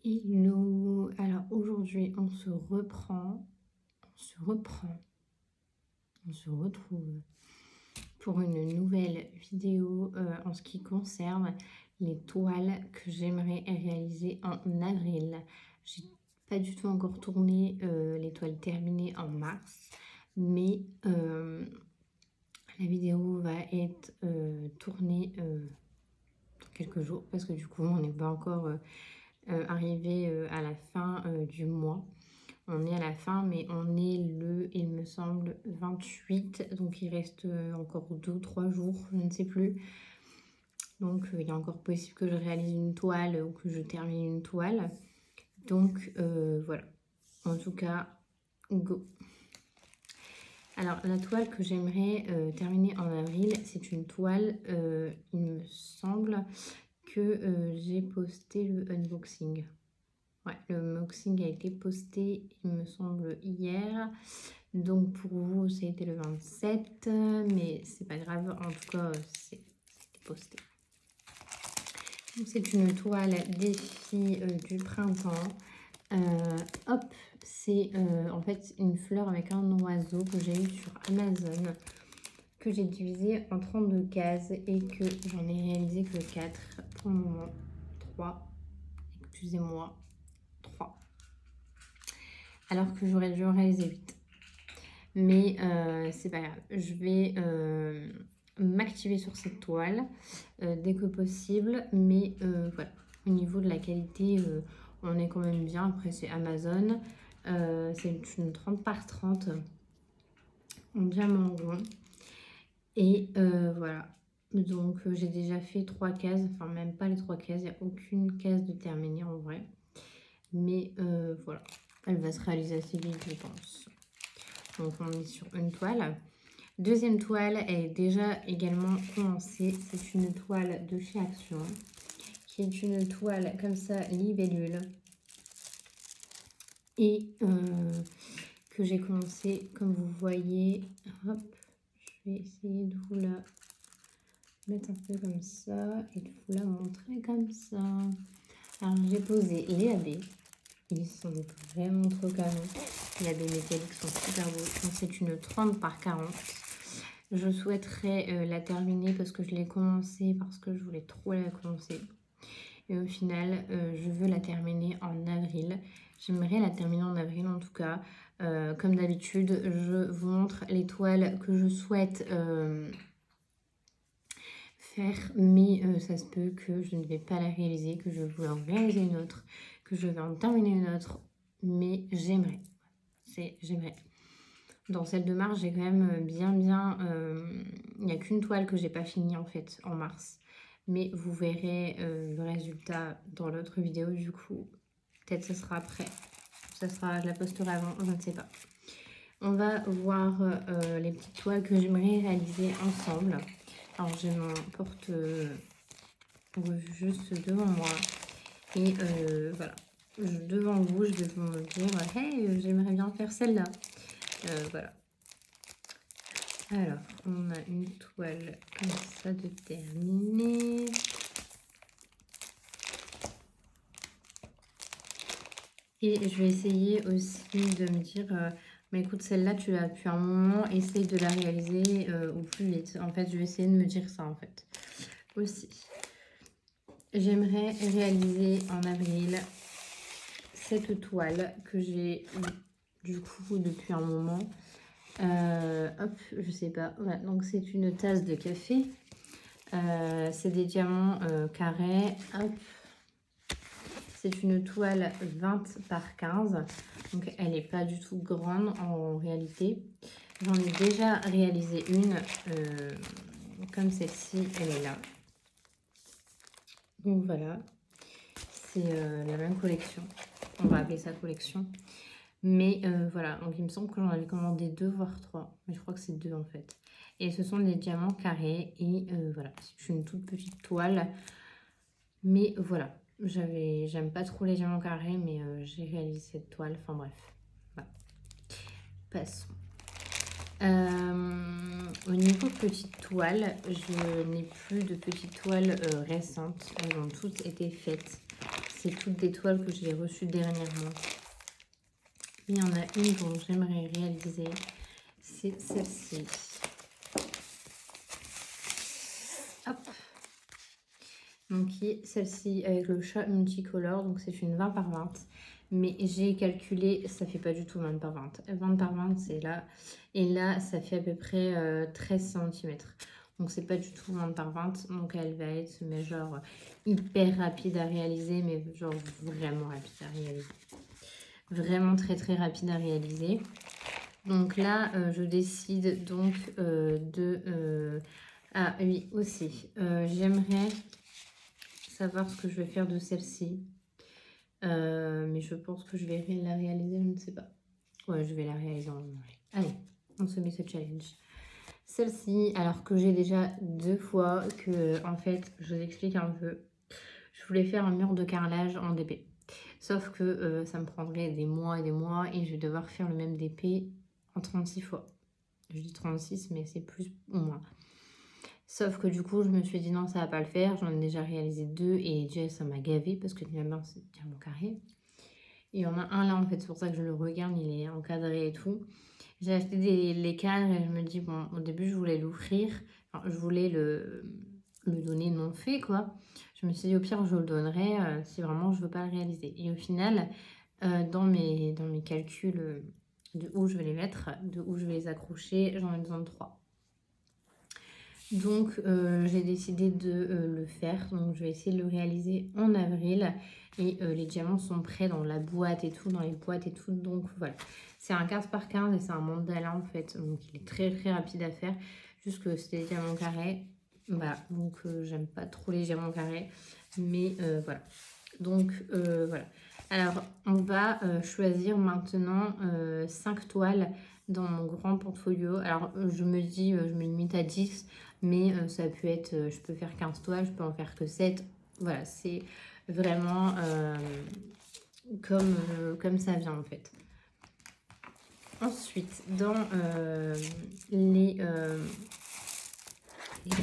Hello, alors aujourd'hui on se retrouve pour une nouvelle vidéo en ce qui concerne les toiles que j'aimerais réaliser en avril. J'ai pas du tout encore tourné les toiles terminées en mars, mais la vidéo va être tournée dans quelques jours parce que du coup on n'est pas encore arrivé à la fin du mois. On est à la fin, mais on est le, il me semble, 28. Donc il reste encore 2 ou 3 jours, je ne sais plus. Donc il est encore possible que je réalise une toile ou que je termine une toile. Donc voilà. En tout cas, go. Alors la toile que j'aimerais terminer en avril, c'est une toile, il me semble que j'ai posté le unboxing. Ouais, le unboxing a été posté, il me semble, hier. Donc pour vous, c'était le 27, mais c'est pas grave, en tout cas, c'était posté. C'est une toile des filles du printemps. Hop, c'est en fait une fleur avec un oiseau que j'ai eu sur Amazon, que j'ai divisé en 32 cases et que j'en ai réalisé que 4 pour le moment. 3, excusez-moi, 3. Alors que j'aurais dû en réaliser 8. Mais c'est pas grave. Je vais m'activer sur cette toile dès que possible. Mais voilà, au niveau de la qualité, on est quand même bien. Après, c'est Amazon. C'est une 30 par 30 en diamant rond. Et voilà. Donc, j'ai déjà fait 3 cases. Enfin, même pas les 3 cases. Il n'y a aucune case de terminée en vrai. Mais voilà. Elle va se réaliser assez vite, je pense. Donc, on est sur une toile. Deuxième toile est déjà également commencée. C'est une toile de chez Action, qui est une toile comme ça, libellule. Et que j'ai commencé, comme vous voyez. Hop, je vais essayer de vous la mettre un peu comme ça et de vous la montrer comme ça. Alors, j'ai posé les AB. Ils sont vraiment trop canons. Les AB métalliques sont super beaux. Donc, c'est une 30 par 40. Je souhaiterais la terminer parce que je l'ai commencé, parce que je voulais trop la commencer. Et au final, je veux la terminer en avril. J'aimerais la terminer en avril en tout cas. Comme d'habitude, je vous montre les toiles que je souhaite faire. Mais ça se peut que je ne vais pas la réaliser, que je vais en réaliser une autre, que je vais en terminer une autre. Mais j'aimerais. J'aimerais. Dans celle de mars, j'ai quand même bien... il n'y a qu'une toile que j'ai pas finie en fait en mars. Mais vous verrez le résultat dans l'autre vidéo du coup. Peut-être ce sera après. Ça sera, je la posterai avant, je ne sais pas. On va voir les petites toiles que j'aimerais réaliser ensemble. Alors j'ai mon porte-revue juste devant moi. Et voilà. Devant vous, je vais vous dire, hey, j'aimerais bien faire celle-là. Voilà. Alors, on a une toile comme ça de terminée. Et je vais essayer aussi de me dire, mais écoute, celle-là, tu l'as depuis un moment, essaye de la réaliser au plus vite. En fait, je vais essayer de me dire ça, en fait, aussi. J'aimerais réaliser en avril cette toile que j'ai du coup depuis un moment. Hop, je sais pas. Voilà, donc c'est une tasse de café. C'est des diamants carrés. Hop. C'est une toile 20 par 15. Donc elle n'est pas du tout grande en réalité. J'en ai déjà réalisé une comme celle-ci. Elle est là. Donc voilà. C'est la même collection. On va appeler ça collection. Mais voilà, donc il me semble que j'en avais commandé 2 voire 3. Mais je crois que c'est 2 en fait. Et ce sont des diamants carrés. Et voilà, c'est une toute petite toile. Mais voilà, j'aime pas trop les diamants carrés, mais j'ai réalisé cette toile. Enfin bref, voilà. Passons. Au niveau petite toile, je n'ai plus de petites toiles récentes. Elles ont toutes été faites. c'est toutes des toiles que j'ai reçues dernièrement. Il y en a une dont j'aimerais réaliser, c'est celle-ci. Hop. Donc qui est celle-ci avec le chat multicolore, donc c'est une 20 par 20. Mais j'ai calculé, ça fait pas du tout 20 par 20. 20 par 20 c'est là, et là ça fait à peu près 13 cm. Donc c'est pas du tout 20 par 20, donc elle va être mais genre hyper rapide à réaliser, mais genre vraiment rapide à réaliser. Vraiment très très rapide à réaliser. Donc là je décide donc ah oui aussi, j'aimerais savoir ce que je vais faire de celle-ci. Mais je pense que je vais la réaliser, je ne sais pas. Ouais, je vais la réaliser en vrai. Allez, on se met ce challenge. Celle-ci, alors que j'ai déjà 2 fois, que en fait, je vous explique un peu. Je voulais faire un mur de carrelage en DP. Sauf que ça me prendrait des mois et des mois et je vais devoir faire le même DP en 36 fois. Je dis 36, mais c'est plus ou moins. Sauf que du coup, je me suis dit non, ça va pas le faire. J'en ai déjà réalisé 2 et déjà ça m'a gavé parce que finalement, c'est diamant carré. Il y en a un là en fait, c'est pour ça que je le regarde, il est encadré et tout. J'ai acheté les cadres et je me dis, bon, au début je voulais l'offrir, enfin, je voulais le donner non fait quoi. Je me suis dit au pire je le donnerai si vraiment je veux pas le réaliser. Et au final, dans mes calculs de où je vais les mettre, de où je vais les accrocher, j'en ai besoin de 3. Donc j'ai décidé de le faire, donc je vais essayer de le réaliser en avril. Et les diamants sont prêts dans la boîte et tout, dans les boîtes et tout, donc voilà. C'est un 15 par 15 et c'est un mandala en fait, donc il est très très rapide à faire. Juste que c'est des diamants carrés, voilà, donc j'aime pas trop les diamants carrés, mais voilà. Donc voilà. Alors on va choisir maintenant 5 toiles dans mon grand portfolio. Alors je me dis, je me limite à 10, mais ça peut être, je peux faire 15 toiles, je peux en faire que 7. Voilà, c'est vraiment comme ça vient en fait. Ensuite, dans les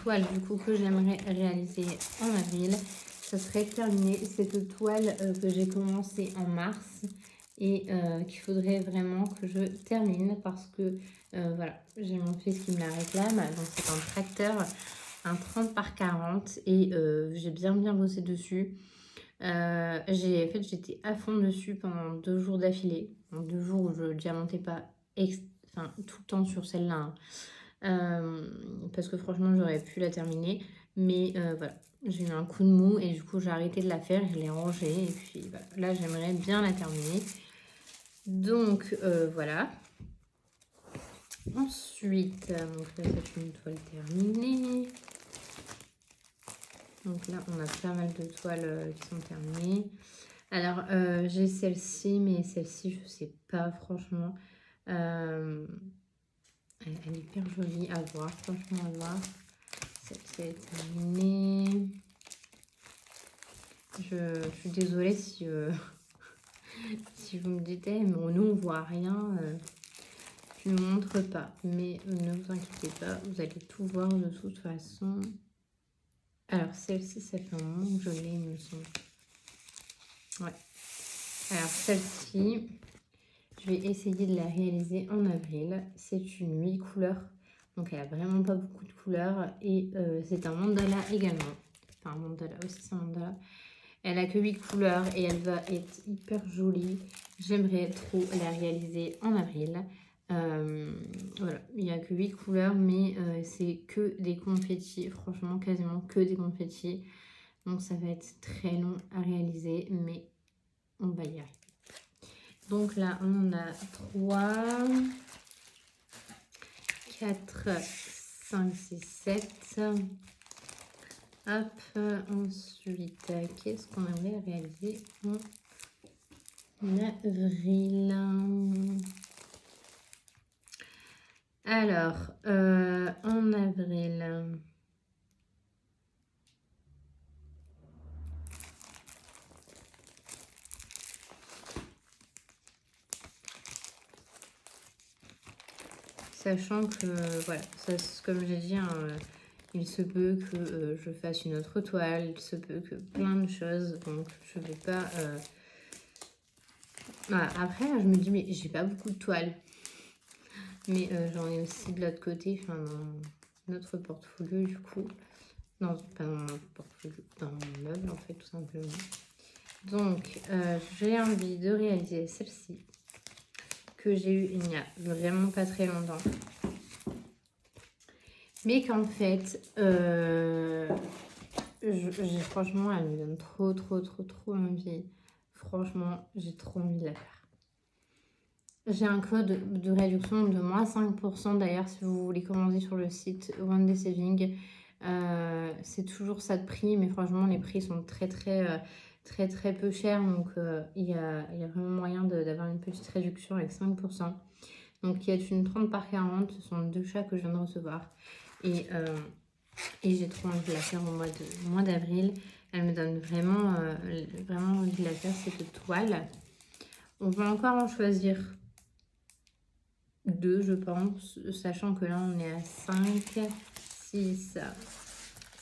toiles du coup que j'aimerais réaliser en avril, ça serait terminé cette toile que j'ai commencé en mars et qu'il faudrait vraiment que je termine parce que voilà, j'ai mon fils qui me la réclame. Donc c'est un tracteur, un 30 par 40 et j'ai bien bossé dessus. En fait, j'étais à fond dessus pendant 2 jours d'affilée. 2 jours où je ne diamantais pas enfin, tout le temps sur celle-là. Hein. Parce que franchement, j'aurais pu la terminer. Mais voilà, j'ai eu un coup de mou et du coup, j'ai arrêté de la faire. Je l'ai rangée. Et puis voilà, là, j'aimerais bien la terminer. Donc voilà. Ensuite, donc là, c'est une toile terminée. Donc là, on a pas mal de toiles qui sont terminées. Alors, j'ai celle-ci, mais celle-ci, je sais pas, franchement. Elle est hyper jolie à voir, franchement, à voir. Celle-ci est terminée. Je suis désolée si, si vous me dites, mais nous, on voit rien. Je ne montre pas, mais ne vous inquiétez pas, vous allez tout voir de toute façon. Alors, celle-ci, ça fait un moment que je l'ai, il me semble. Ouais. Alors, celle-ci, je vais essayer de la réaliser en avril. C'est une 8 couleurs, donc elle a vraiment pas beaucoup de couleurs. Et c'est un mandala également. Enfin, un mandala aussi, c'est un mandala. Elle a que 8 couleurs et elle va être hyper jolie. J'aimerais trop la réaliser en avril. Voilà, il n'y a que 8 couleurs, mais c'est que des confettis. Franchement, quasiment que des confettis. Donc ça va être très long à réaliser, mais on va y arriver. Donc là, on a 3, 4, 5, 6, 7. Hop, ensuite, qu'est-ce qu'on aimerait réaliser en avril? Alors, en avril... Sachant que, voilà, ça, comme j'ai dit, hein, il se peut que je fasse une autre toile, il se peut que plein de choses, donc je vais pas... Voilà. Après, je me dis, mais j'ai pas beaucoup de toiles, mais j'en ai aussi de l'autre côté, enfin dans notre portfolio du coup, non, pas dans mon portfolio, dans mon meuble en fait, tout simplement. Donc, j'ai envie de réaliser celle-ci, que j'ai eue il n'y a vraiment pas très longtemps. Mais qu'en fait, franchement, elle me donne trop envie. Franchement, j'ai trop envie de la faire. J'ai un code de réduction de moins 5% d'ailleurs, si vous voulez commander sur le site One Day Saving. C'est toujours ça de prix, mais franchement, les prix sont très peu chers. Donc, il y a vraiment moyen d'avoir une petite réduction avec 5%. Donc, qui est une 30 par 40. Ce sont 2 chats que je viens de recevoir. Et j'ai trop envie de la faire au mois d'avril. Elle me donne vraiment envie de la faire, cette toile. On va encore en choisir 2, je pense, sachant que là, on est à 5, 6,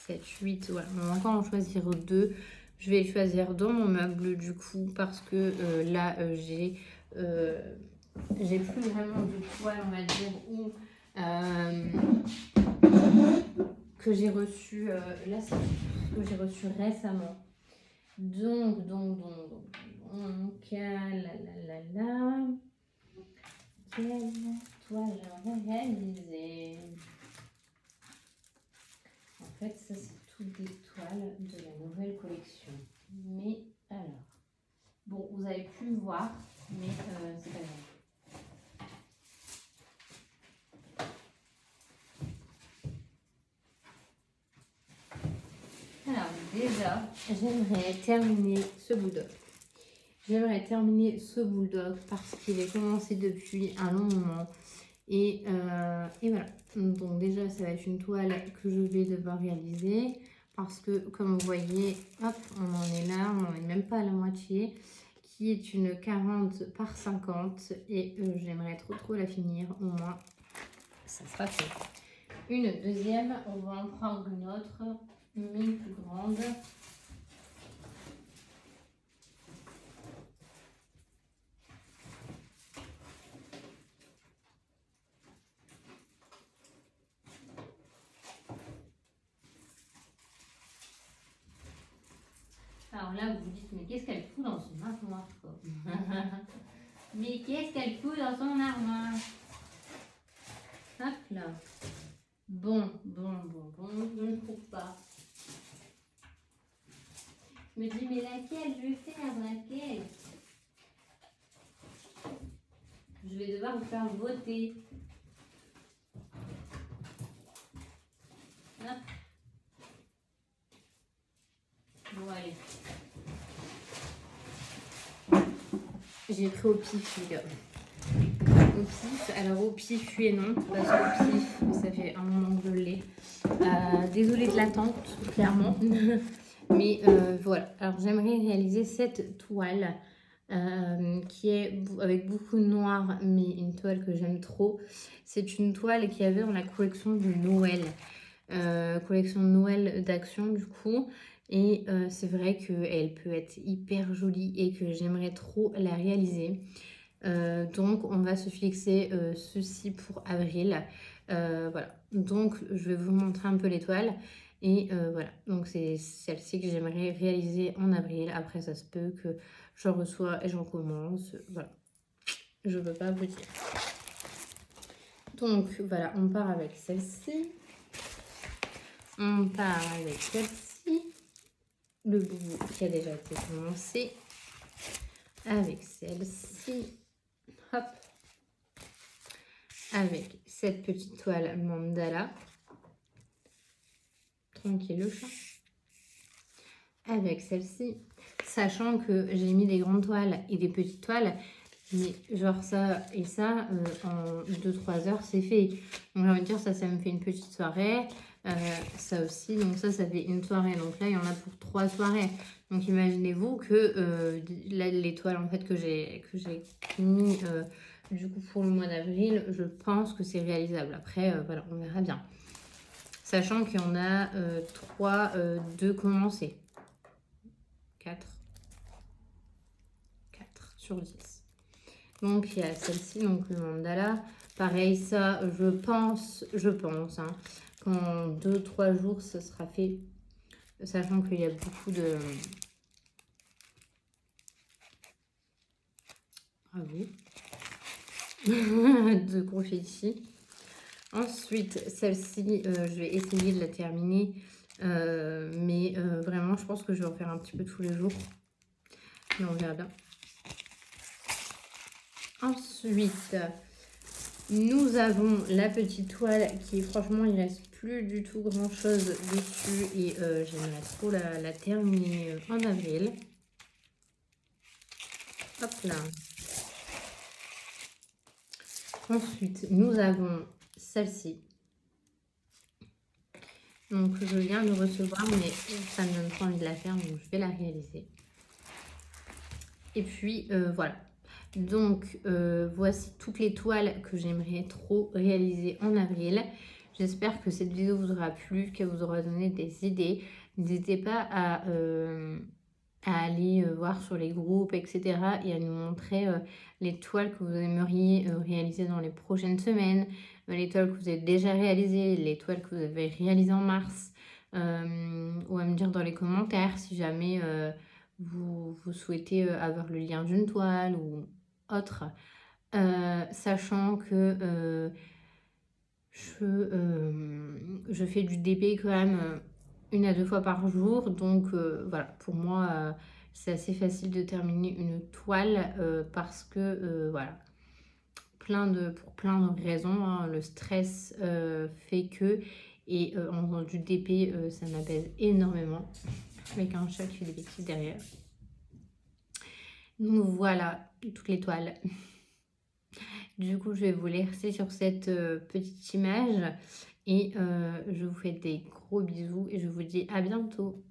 7, 8. Ouais, on va encore en choisir 2. Je vais les choisir dans mon meuble, du coup, parce que là, j'ai plus vraiment de toile, on va dire, où... que j'ai reçu là, c'est que j'ai reçu récemment. Donc, quelle toile j'aurais réalisé? En fait, ça c'est toutes des toiles de la nouvelle collection. Mais alors, bon, vous avez pu le voir, mais c'est pas grave. Alors déjà, j'aimerais terminer ce bulldog. Parce qu'il est commencé depuis un long moment. Et voilà. Donc déjà, ça va être une toile que je vais devoir réaliser. Parce que, comme vous voyez, hop, on en est là. On n'en est même pas à la moitié. Qui est une 40 par 50. Et j'aimerais trop la finir. Au moins, ça sera fait. Une deuxième, on va en prendre une autre. Une plus grande. Alors là, vous vous dites, mais qu'est-ce qu'elle fout dans son armoire, quoi? Mais qu'est-ce qu'elle fout dans son armoire? Hop là. Bon, je ne trouve pas. Je me dis, mais laquelle je vais faire? Laquelle? Je vais devoir vous faire voter. Hop. Bon, allez. J'ai pris au pif, les gars. Au pif, alors au pif, oui et non, parce qu'au pif, ça fait un moment que je l'ai. Désolée de l'attente, clairement. Mais voilà, alors j'aimerais réaliser cette toile qui est avec beaucoup de noir, mais une toile que j'aime trop. C'est une toile qui avait dans la collection de Noël, collection de Noël d'Action du coup. Et c'est vrai qu'elle peut être hyper jolie et que j'aimerais trop la réaliser. Donc on va se fixer ceci pour avril. Voilà, donc je vais vous montrer un peu l'étoile. Et voilà, donc c'est celle-ci que j'aimerais réaliser en avril. Après, ça se peut que j'en reçois et j'en commence. Voilà, je ne peux pas vous dire. Donc voilà, on part avec celle-ci. On part avec celle-ci. Le bout qui a déjà été commencé. Avec celle-ci. Hop. Avec cette petite toile mandala. Tranquille le chat. Avec celle-ci. Sachant que j'ai mis des grandes toiles et des petites toiles. Mais genre ça et ça, en 2-3 heures, c'est fait. Donc j'ai envie de dire, ça me fait une petite soirée. Ça aussi, donc ça fait une soirée. Donc là, il y en a pour 3 soirées. Donc imaginez-vous que là, les toiles en fait que j'ai mis du coup pour le mois d'avril, je pense que c'est réalisable. Après, voilà, on verra bien. Sachant qu'il y en a 3 de commencer. 4 sur 10. Donc il y a celle-ci, donc le mandala. Pareil, ça, je pense, hein, qu'en 2-3 jours, ce sera fait. Sachant qu'il y a beaucoup de... Bravo. De confetti. Ensuite, celle-ci, je vais essayer de la terminer. Mais vraiment, je pense que je vais en faire un petit peu tous les jours. Mais on verra bien. Ensuite, nous avons la petite toile qui, franchement, il reste plus du tout grand chose dessus. Et j'aimerais trop la terminer en avril. Hop là. Ensuite, nous avons celle-ci. Donc, je viens de recevoir, mais ça me donne pas envie de la faire, donc je vais la réaliser. Et puis, voilà. Donc, voici toutes les toiles que j'aimerais trop réaliser en avril. J'espère que cette vidéo vous aura plu, qu'elle vous aura donné des idées. N'hésitez pas à aller voir sur les groupes, etc. et à nous montrer les toiles que vous aimeriez réaliser dans les prochaines semaines, les toiles que vous avez déjà réalisées, les toiles que vous avez réalisées en mars, ou à me dire dans les commentaires si jamais vous souhaitez avoir le lien d'une toile ou autre, sachant que je fais du DP quand même 1 à 2 fois par jour, donc voilà, pour moi c'est assez facile de terminer une toile parce que voilà, pour plein de raisons, hein. Le stress fait que, et en faisant du DP ça m'apaise énormément, avec un chat qui fait des bêtises derrière. Donc voilà, toutes les toiles. Du coup, je vais vous laisser sur cette petite image et je vous fais des gros bisous et je vous dis à bientôt.